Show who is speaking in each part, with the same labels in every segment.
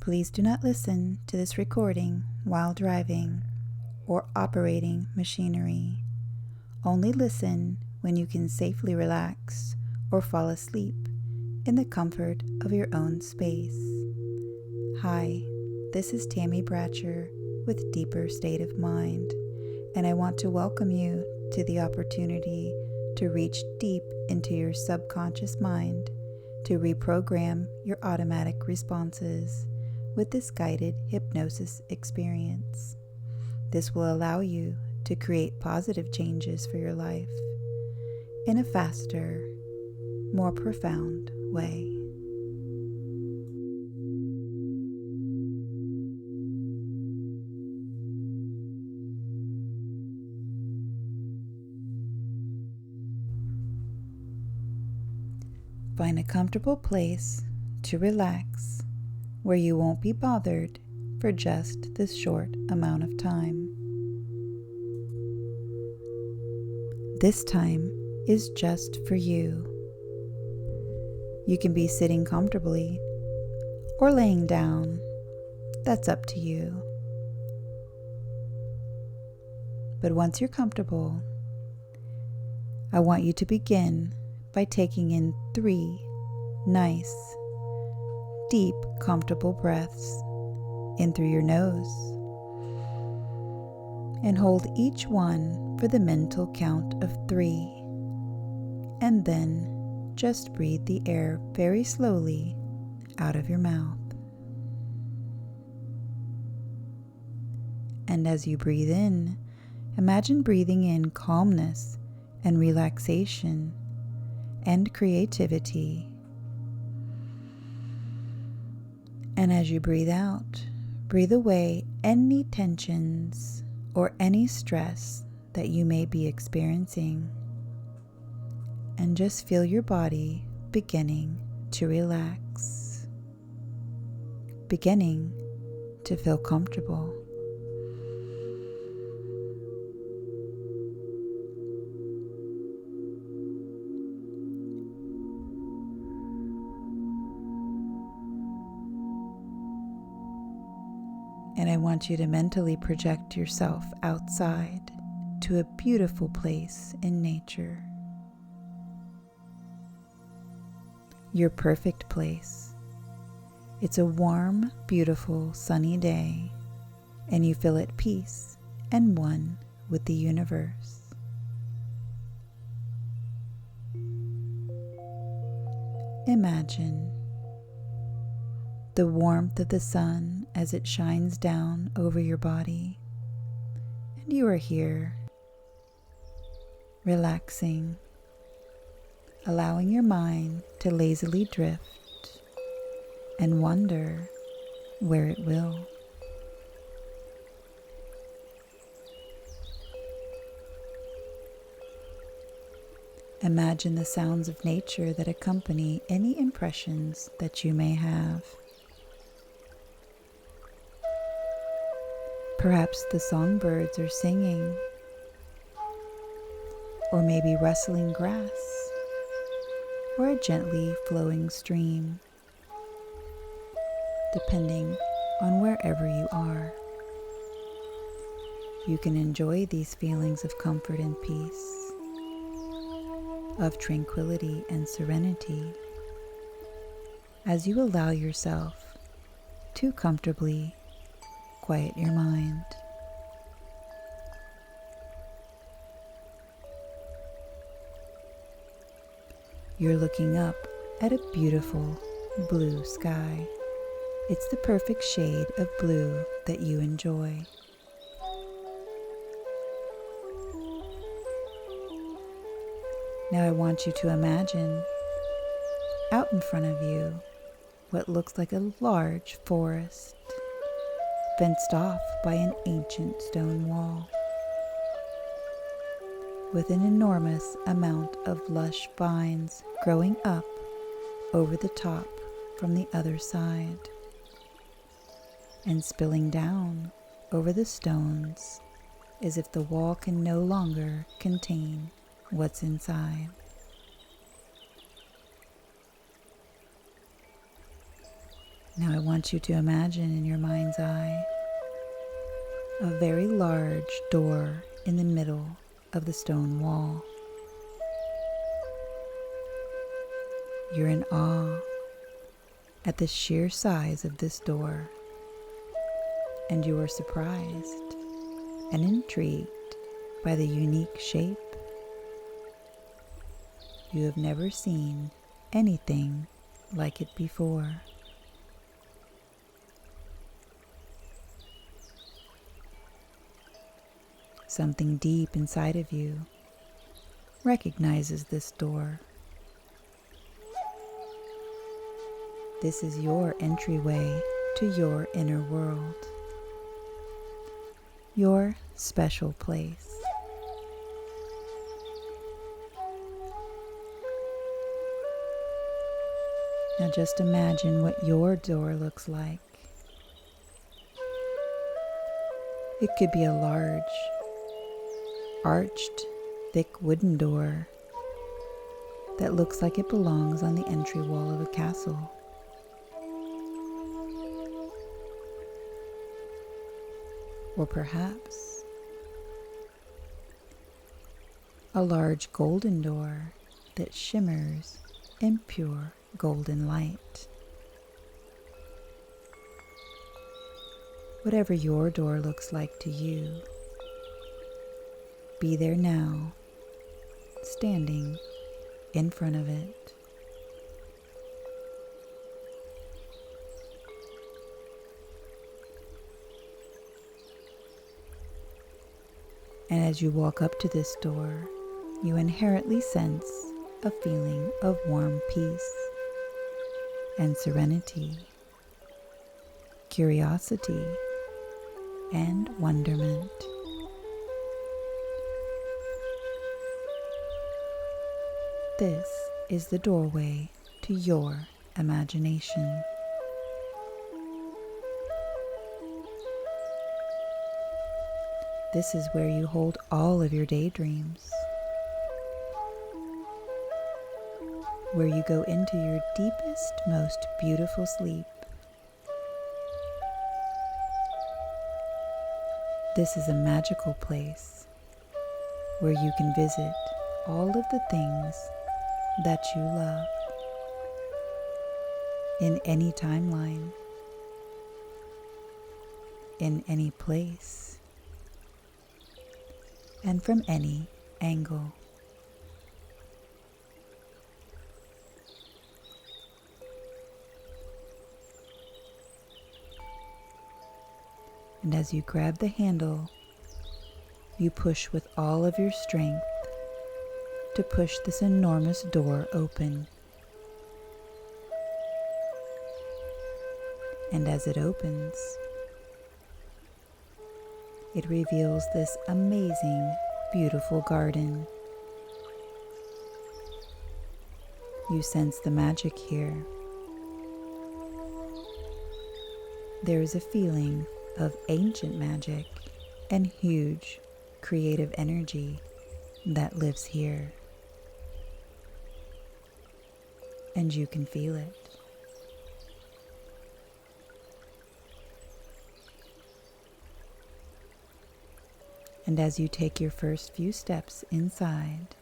Speaker 1: Please do not listen to this recording while driving or operating machinery. Only listen when you can safely relax or fall asleep in the comfort of your own space. Hi, this is Tammy Bratcher with Deeper State of Mind, and I want to welcome you to the opportunity to reach deep into your subconscious mind to reprogram your automatic responses with this guided hypnosis experience. This will allow you to create positive changes for your life in a faster, more profound way. Find a comfortable place to relax where you won't be bothered for just this short amount of time. This time is just for you. You can be sitting comfortably or laying down. That's up to you. But once you're comfortable, I want you to begin by taking in 3 nice, deep, comfortable breaths in through your nose, and hold each one for the mental count of 3, and then just breathe the air very slowly out of your mouth. And as you breathe in, imagine breathing in calmness and relaxation and creativity. And as you breathe out, breathe away any tensions or any stress that you may be experiencing. And just feel your body beginning to relax, beginning to feel comfortable. And I want you to mentally project yourself outside to a beautiful place in nature. Your perfect place. It's a warm, beautiful, sunny day, and you feel at peace and one with the universe. Imagine the warmth of the sun as it shines down over your body, and you are here, relaxing, allowing your mind to lazily drift and wander where it will. Imagine the sounds of nature that accompany any impressions that you may have. Perhaps the songbirds are singing, or maybe rustling grass, or a gently flowing stream, depending on wherever you are. You can enjoy these feelings of comfort and peace, of tranquility and serenity, as you allow yourself to comfortably quiet your mind. You're looking up at a beautiful blue sky. It's the perfect shade of blue that you enjoy. Now I want you to imagine out in front of you what looks like a large forest, fenced off by an ancient stone wall, with an enormous amount of lush vines growing up over the top from the other side and spilling down over the stones as if the wall can no longer contain what's inside. Now I want you to imagine in your mind's eye a very large door in the middle of the stone wall. You're in awe at the sheer size of this door, and you are surprised and intrigued by the unique shape. You have never seen anything like it before. Something deep inside of you recognizes this door. This is your entryway to your inner world, your special place. Now just imagine what your door looks like. It could be a large, arched, thick wooden door that looks like it belongs on the entry wall of a castle. Or perhaps a large golden door that shimmers in pure golden light. Whatever your door looks like to you, be there now, standing in front of it. And as you walk up to this door, you inherently sense a feeling of warm peace and serenity, curiosity, and wonderment. This is the doorway to your imagination. This is where you hold all of your daydreams, where you go into your deepest, most beautiful sleep. This is a magical place where you can visit all of the things that you love in any timeline, in any place, and from any angle. And as you grab the handle, you push with all of your strength to push this enormous door open. And as it opens, it reveals this amazing, beautiful garden. You sense the magic here. There is a feeling of ancient magic and huge creative energy that lives here. And you can feel it. And as you take your first few steps inside,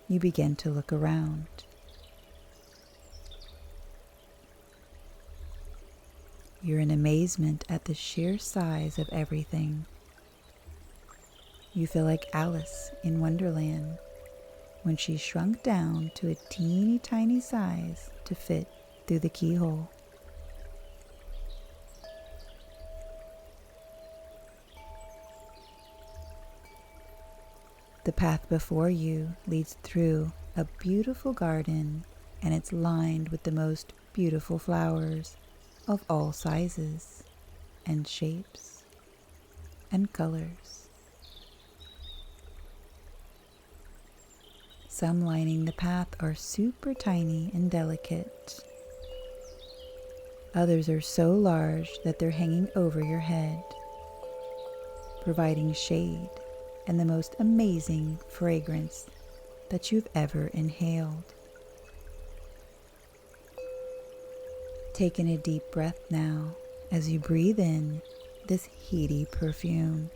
Speaker 1: you begin to look around. You're in amazement at the sheer size of everything. You feel like Alice in Wonderland when she shrunk down to a teeny tiny size to fit through the keyhole. The path before you leads through a beautiful garden, and it's lined with the most beautiful flowers of all sizes and shapes and colors. Some lining the path are super tiny and delicate. Others are so large that they're hanging over your head, providing shade and the most amazing fragrance that you've ever inhaled. Take in a deep breath now as you breathe in this heady perfume.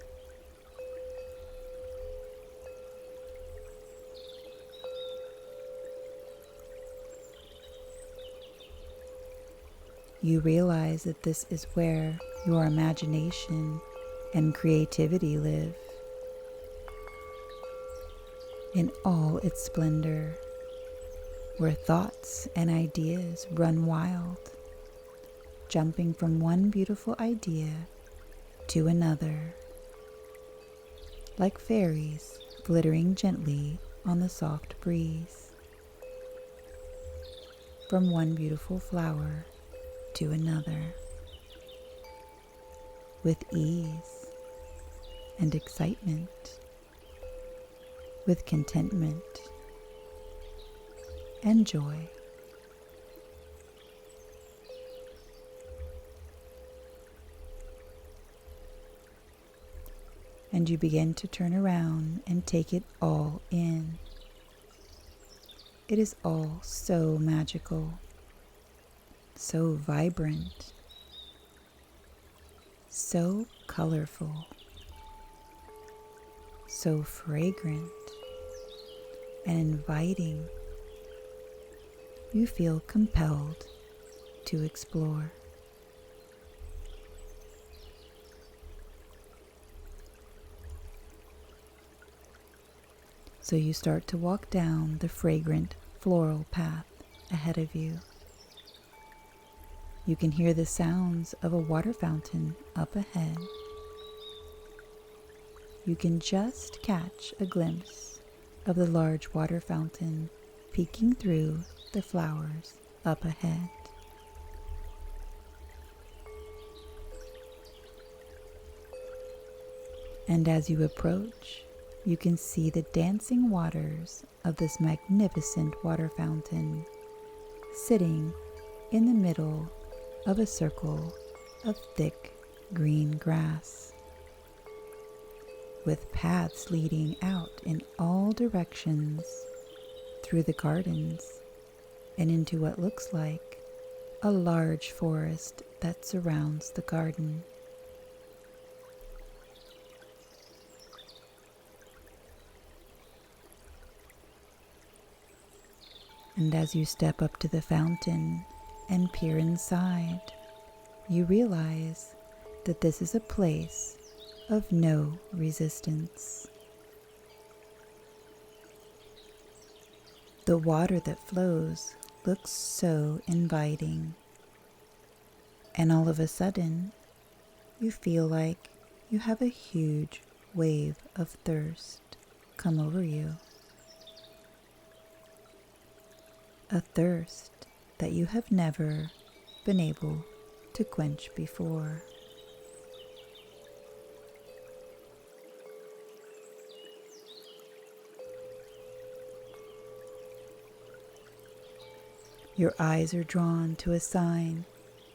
Speaker 1: You realize that this is where your imagination and creativity live in all its splendor, where thoughts and ideas run wild, jumping from one beautiful idea to another, like fairies glittering gently on the soft breeze, from one beautiful flower to another, with ease and excitement, with contentment and joy. And you begin to turn around and take it all in. It is all so magical, so vibrant, so colorful, so fragrant and inviting. You feel compelled to explore. So you start to walk down the fragrant floral path ahead of you. You can hear the sounds of a water fountain up ahead. You can just catch a glimpse of the large water fountain peeking through the flowers up ahead. And as you approach, you can see the dancing waters of this magnificent water fountain sitting in the middle of a circle of thick green grass, with paths leading out in all directions through the gardens and into what looks like a large forest that surrounds the garden. And as you step up to the fountain and peer inside, you realize that this is a place of no resistance. The water that flows looks so inviting, and all of a sudden, you feel like you have a huge wave of thirst come over you. A thirst that you have never been able to quench before. Your eyes are drawn to a sign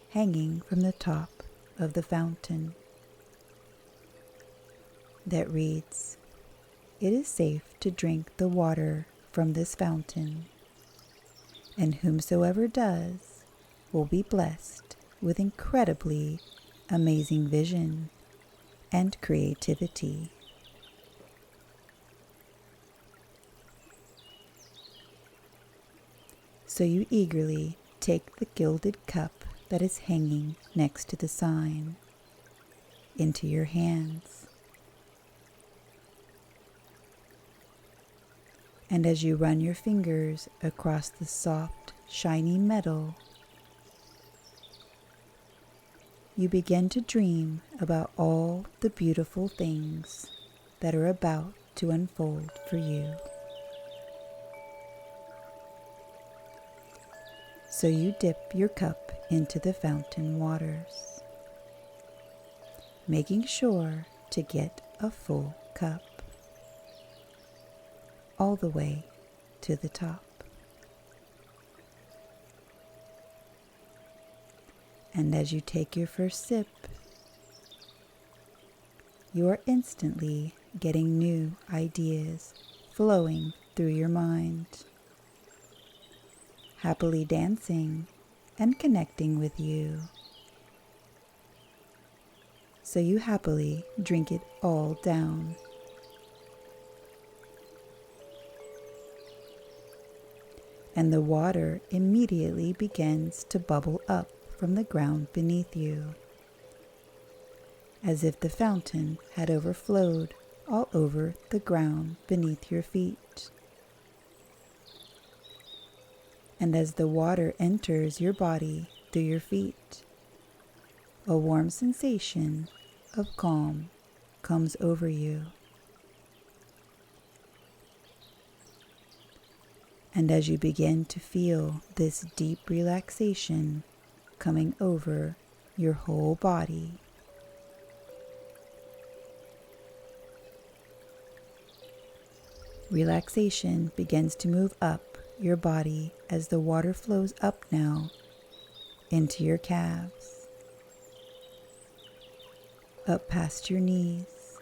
Speaker 1: hanging from the top of the fountain that reads, "It is safe to drink the water from this fountain, and whomsoever does will be blessed with incredibly amazing vision and creativity." So you eagerly take the gilded cup that is hanging next to the sign into your hands. And as you run your fingers across the soft, shiny metal, you begin to dream about all the beautiful things that are about to unfold for you. So you dip your cup into the fountain waters, making sure to get a full cup, all the way to the top. And as you take your first sip, you are instantly getting new ideas flowing through your mind, happily dancing and connecting with you. So you happily drink it all down. And the water immediately begins to bubble up from the ground beneath you, as if the fountain had overflowed all over the ground beneath your feet. And as the water enters your body through your feet, a warm sensation of calm comes over you. And as you begin to feel this deep relaxation coming over your whole body, relaxation begins to move up your body as the water flows up now into your calves, up past your knees,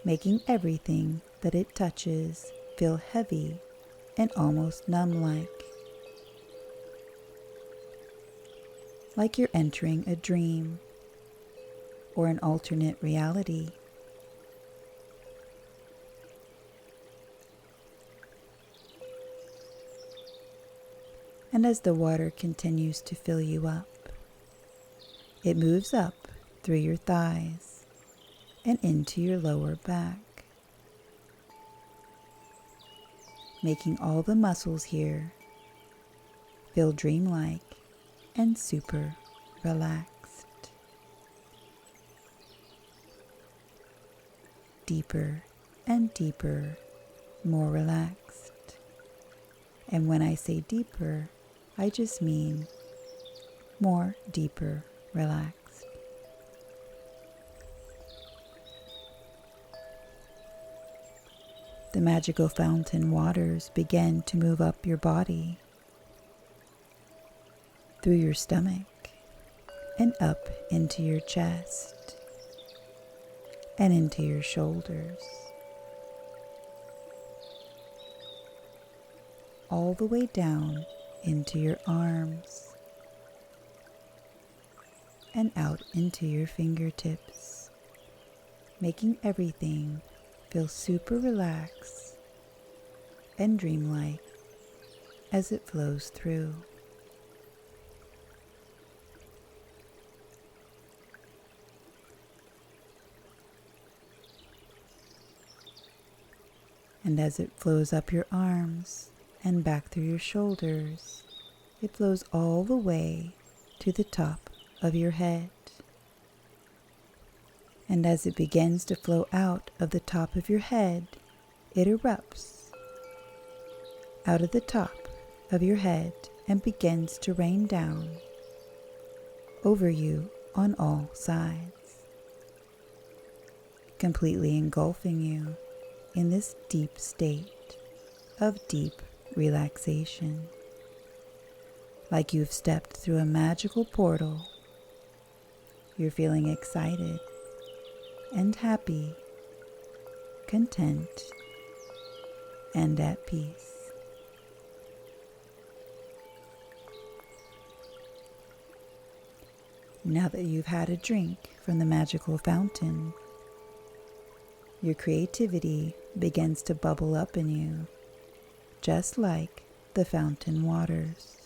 Speaker 1: making everything that it touches feel heavy and almost numb-like you're entering a dream or an alternate reality. And as the water continues to fill you up, it moves up through your thighs and into your lower back, making all the muscles here feel dreamlike and super relaxed. Deeper and deeper, more relaxed. And when I say deeper, I just mean more deeper relaxed. The magical fountain waters begin to move up your body, through your stomach, and up into your chest, and into your shoulders, all the way down into your arms, and out into your fingertips, making everything feel super relaxed and dreamlike as it flows through. And as it flows up your arms and back through your shoulders, it flows all the way to the top of your head. And as it begins to flow out of the top of your head, it erupts out of the top of your head and begins to rain down over you on all sides, completely engulfing you in this deep state of deep relaxation, like you've stepped through a magical portal. You're feeling excited and happy, content, and at peace. Now that you've had a drink from the magical fountain, your creativity begins to bubble up in you, just like the fountain waters,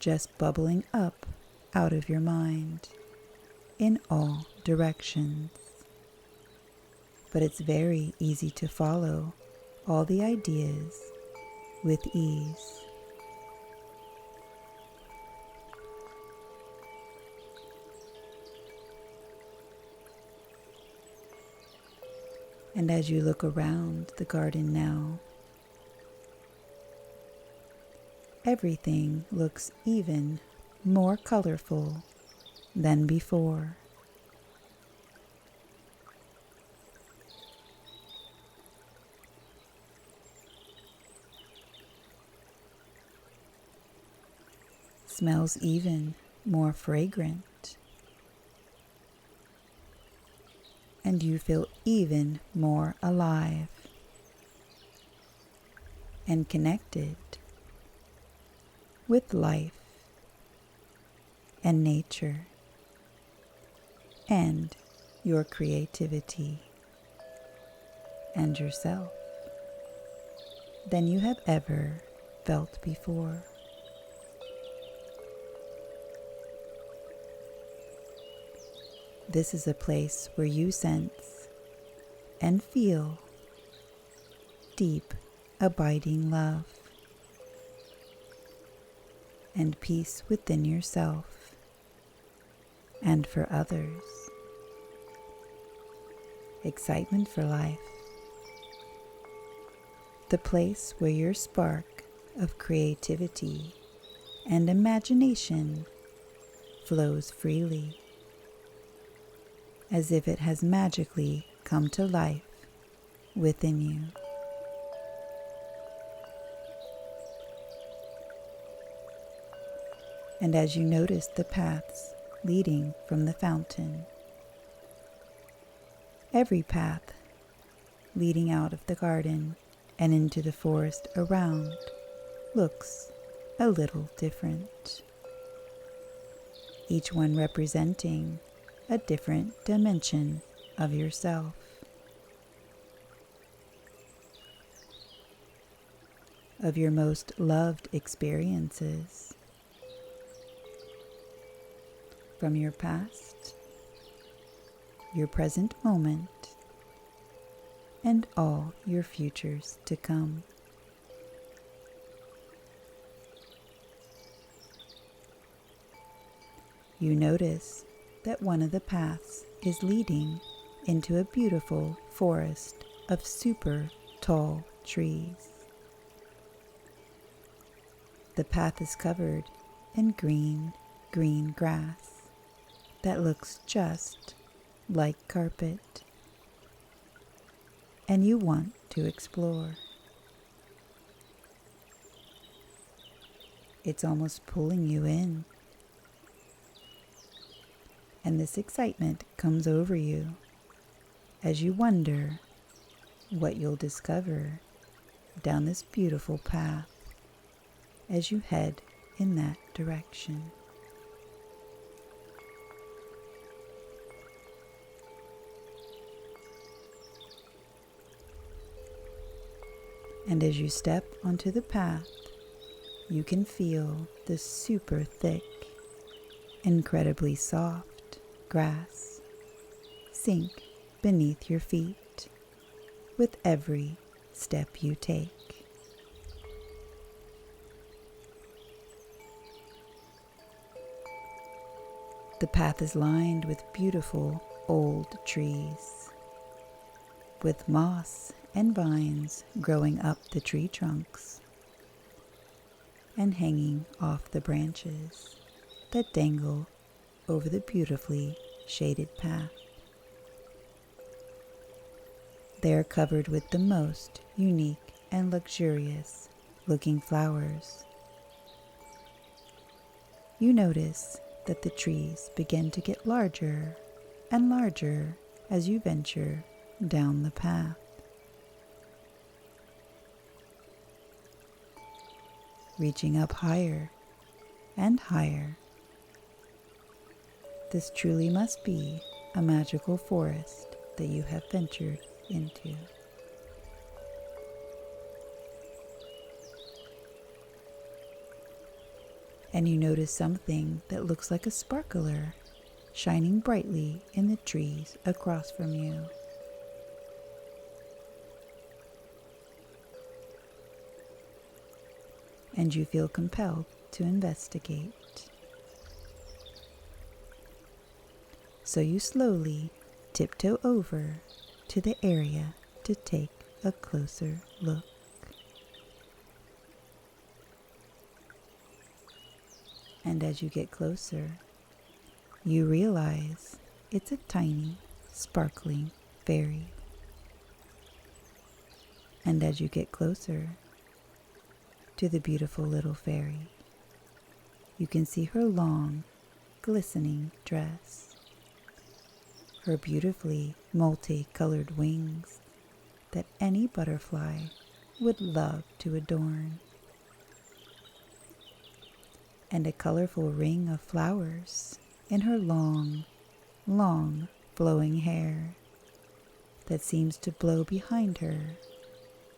Speaker 1: just bubbling up out of your mind in all directions. But it's very easy to follow all the ideas with ease. And as you look around the garden now, everything looks even more colorful than before. Smells even more fragrant. And you feel even more alive and connected with life and nature, and your creativity and yourself than you have ever felt before. This is a place where you sense and feel deep, abiding love and peace within yourself and for others, excitement for life, the place where your spark of creativity and imagination flows freely, as if it has magically come to life within you. And as you notice the paths leading from the fountain, every path leading out of the garden and into the forest around looks a little different, each one representing a different dimension of yourself. Of your most loved experiences from your past, your present moment, and all your futures to come. You notice that one of the paths is leading into a beautiful forest of super tall trees. The path is covered in green grass that looks just like carpet, and you want to explore. It's almost pulling you in. And this excitement comes over you as you wonder what you'll discover down this beautiful path as you head in that direction. And as you step onto the path, you can feel the super thick, incredibly soft grass sink beneath your feet with every step you take. The path is lined with beautiful old trees, with moss and vines growing up the tree trunks and hanging off the branches that dangle over the beautifully shaded path. They are covered with the most unique and luxurious looking flowers. You notice that the trees begin to get larger and larger as you venture down the path. Reaching up higher and higher. This truly must be a magical forest that you have ventured into. And you notice something that looks like a sparkler shining brightly in the trees across from you. And you feel compelled to investigate. So you slowly tiptoe over to the area to take a closer look. And as you get closer, you realize it's a tiny, sparkling fairy. And as you get closer to the beautiful little fairy, you can see her long, glistening dress, her beautifully multicolored wings that any butterfly would love to adorn. and a colorful ring of flowers in her long, long flowing hair that seems to blow behind her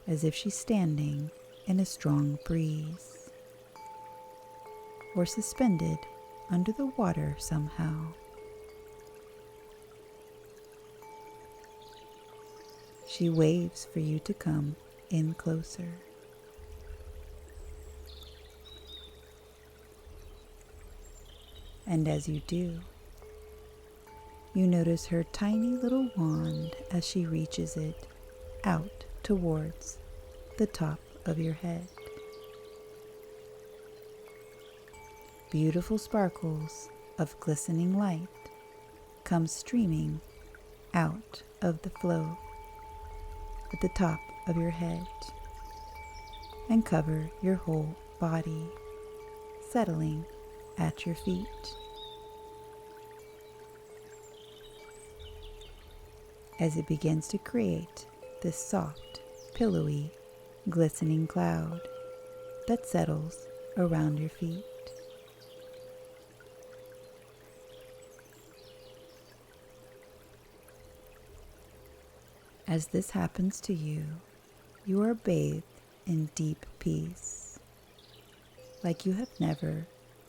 Speaker 1: as if she's standing in a strong breeze or suspended under the water somehow. She waves for you to come in closer. And as you do, you notice her tiny little wand as she reaches it out towards the top of your head. Beautiful sparkles of glistening light come streaming out of the flow at the top of your head and cover your whole body, settling at your feet. As it begins to create this soft, pillowy, glistening cloud that settles around your feet. As this happens to you, you are bathed in deep peace, like you have never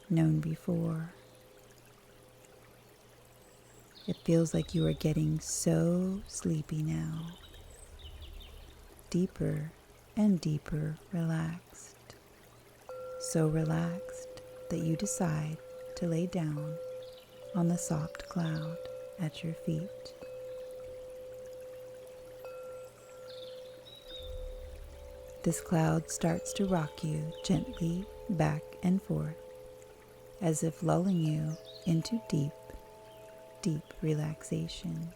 Speaker 1: known before. It feels like you are getting so sleepy now, deeper and deeper relaxed, so relaxed that you decide to lay down on the soft cloud at your feet. This cloud starts to rock you gently back and forth, as if lulling you into deep, deep relaxation.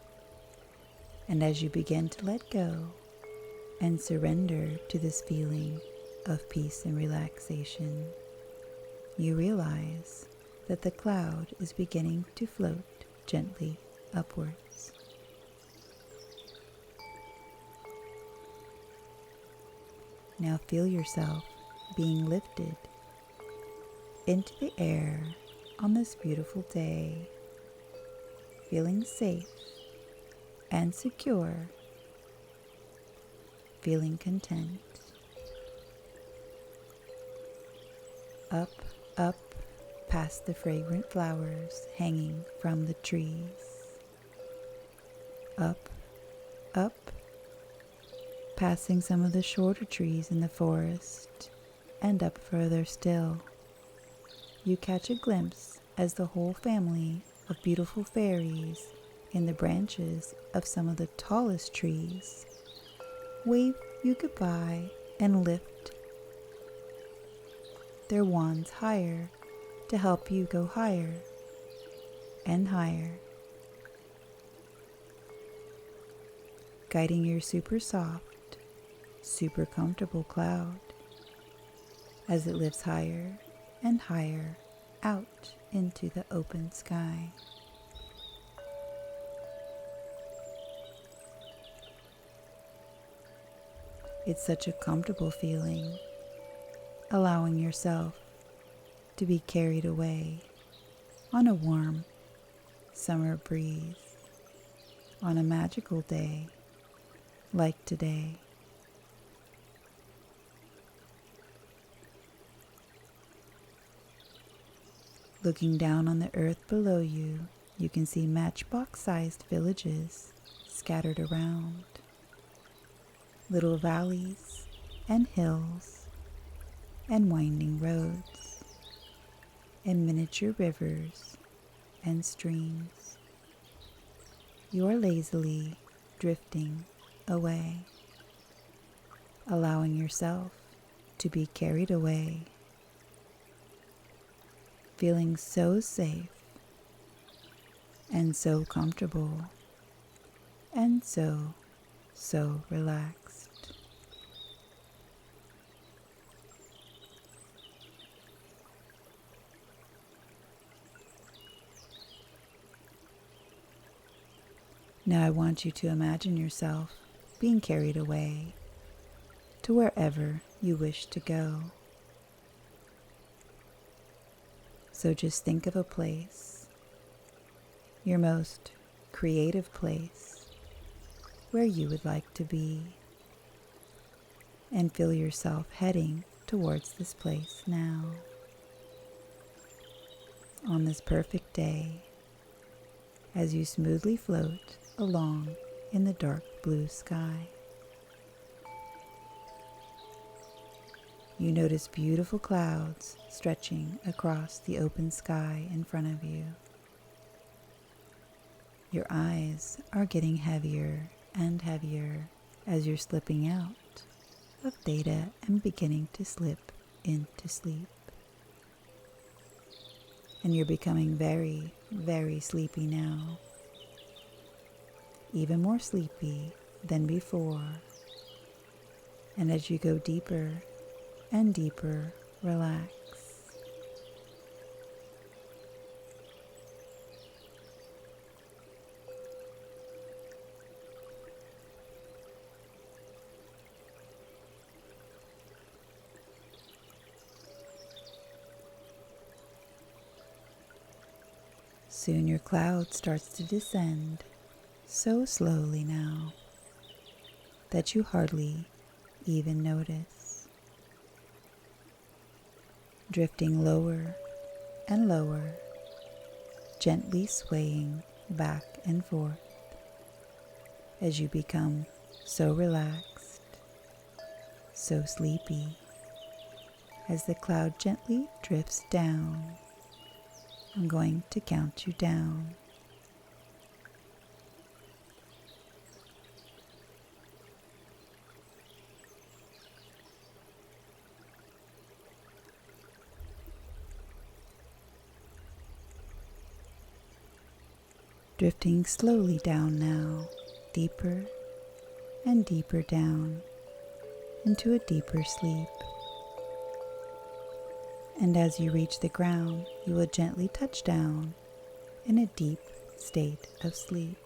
Speaker 1: And as you begin to let go and surrender to this feeling of peace and relaxation, you realize that the cloud is beginning to float gently upwards. Now feel yourself being lifted into the air on this beautiful day, feeling safe and secure, feeling content. Up, up, past the fragrant flowers hanging from the trees. Up, up, passing some of the shorter trees in the forest, and up further still, you catch a glimpse as the whole family of beautiful fairies in the branches of some of the tallest trees wave you goodbye and lift their wands higher to help you go higher and higher, guiding your super soft, super comfortable cloud as it lifts higher and higher out into the open sky. It's such a comfortable feeling, allowing yourself to be carried away on a warm summer breeze on a magical day like today. Looking down on the earth below you, you can see matchbox-sized villages scattered around, little valleys and hills and winding roads and miniature rivers and streams. You are lazily drifting away, allowing yourself to be carried away, feeling so safe and so comfortable and so relaxed. Now I want you to imagine yourself being carried away to wherever you wish to go. So just think of a place, your most creative place, where you would like to be, and feel yourself heading towards this place now. On this perfect day, as you smoothly float along in the dark blue sky. You notice beautiful clouds stretching across the open sky in front of you. Your eyes are getting heavier and heavier as you're slipping out of theta and beginning to slip into sleep. And you're becoming very, very sleepy now. Even more sleepy than before. And as you go deeper and deeper, relax. Soon your cloud starts to descend, so slowly now that you hardly even notice. Drifting lower and lower, gently swaying back and forth as you become so relaxed, so sleepy, as the cloud gently drifts down. I'm going to count you down. 5, drifting slowly down now, deeper and deeper down into a deeper sleep. And as you reach the ground, you will gently touch down in a deep state of sleep.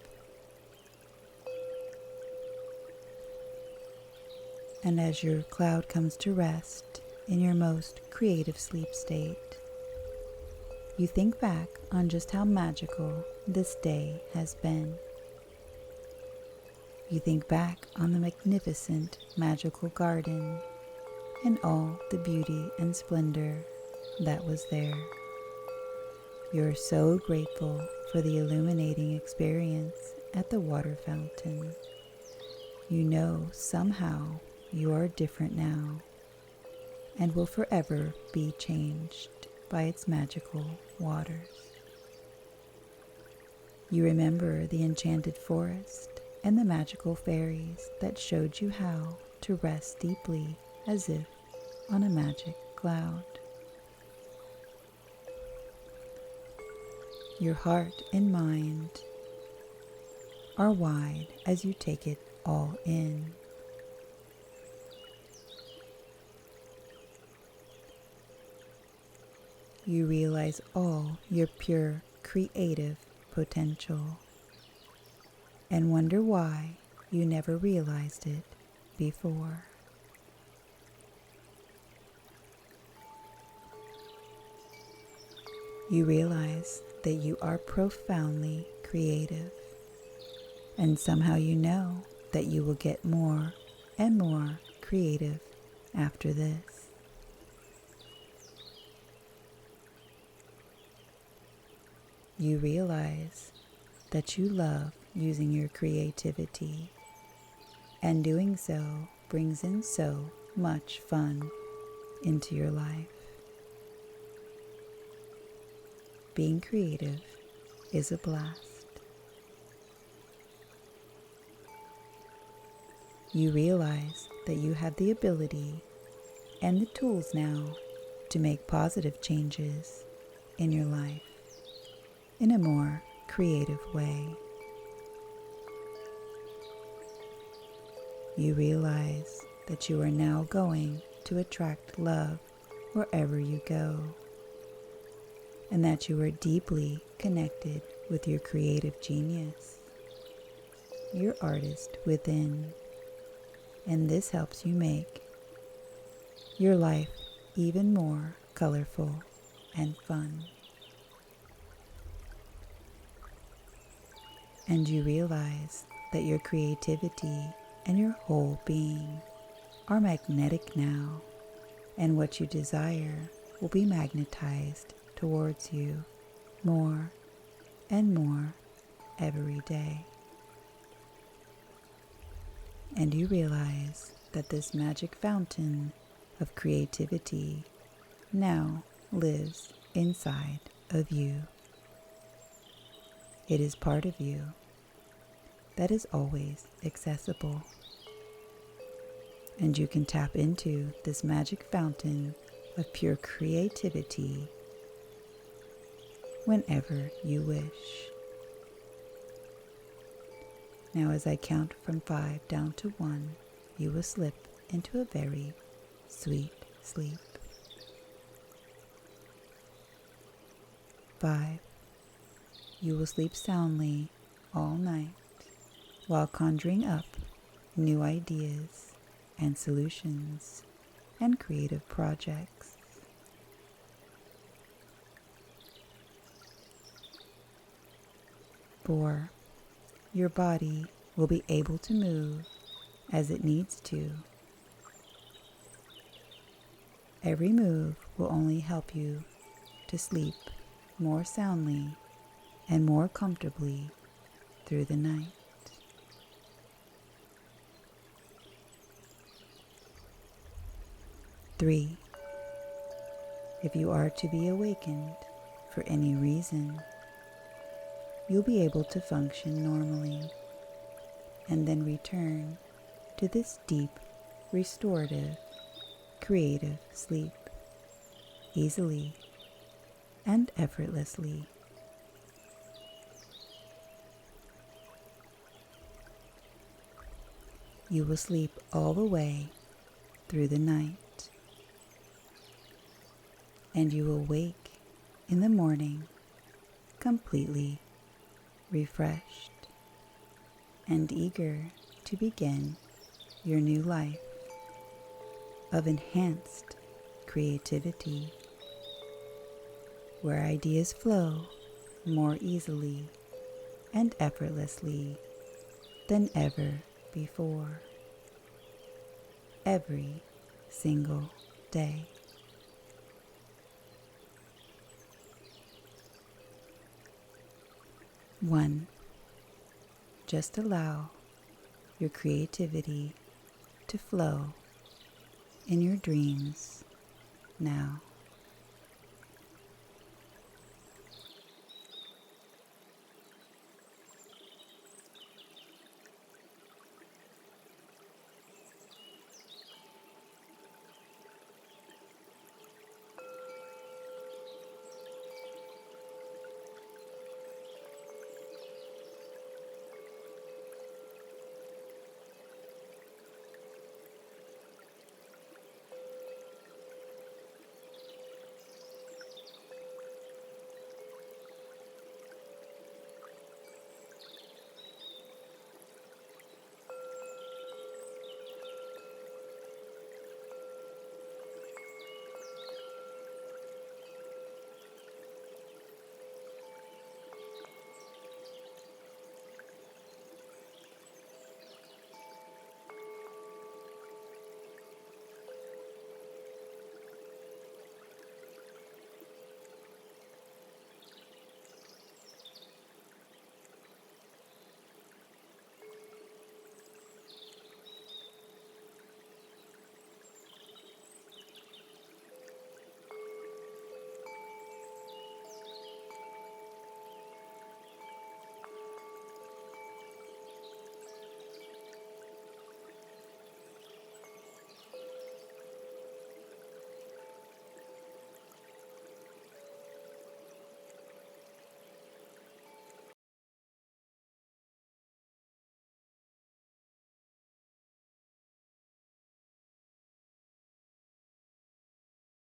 Speaker 1: And as your cloud comes to rest in your most creative sleep state, you think back on just how magical this day has been. You think back on the magnificent magical garden and all the beauty and splendor that was there. You're so grateful for the illuminating experience at the water fountain. You know somehow you are different now and will forever be changed by its magical waters. You remember the enchanted forest and the magical fairies that showed you how to rest deeply as if on a magic cloud. Your heart and mind are wide as you take it all in. You realize all your pure creative potential and wonder why you never realized it before. You realize that you are profoundly creative, and somehow you know that you will get more and more creative after this. You realize that you love using your creativity, and doing so brings in so much fun into your life. Being creative is a blast. You realize that you have the ability and the tools now to make positive changes in your life in a more creative way. You realize that you are now going to attract love wherever you go, and that you are deeply connected with your creative genius, your artist within, and this helps you make your life even more colorful and fun. and you realize that your creativity and your whole being are magnetic now, and what you desire will be magnetized towards you more and more every day. And you realize that this magic fountain of creativity now lives inside of you. It is part of you that is always accessible. And you can tap into this magic fountain of pure creativity whenever you wish. Now, as I count from 5 down to 1, you will slip into a very sweet sleep. 5. You will sleep soundly all night while conjuring up new ideas and solutions and creative projects. 4. Your body will be able to move as it needs to. Every move will only help you to sleep more soundly and more comfortably through the night. 3. If you are to be awakened for any reason, you'll be able to function normally and then return to this deep, restorative, creative sleep easily and effortlessly. You will sleep all the way through the night, and you will wake in the morning completely refreshed and eager to begin your new life of enhanced creativity, where ideas flow more easily and effortlessly than ever before, every single day. 1. Just allow your creativity to flow in your dreams now.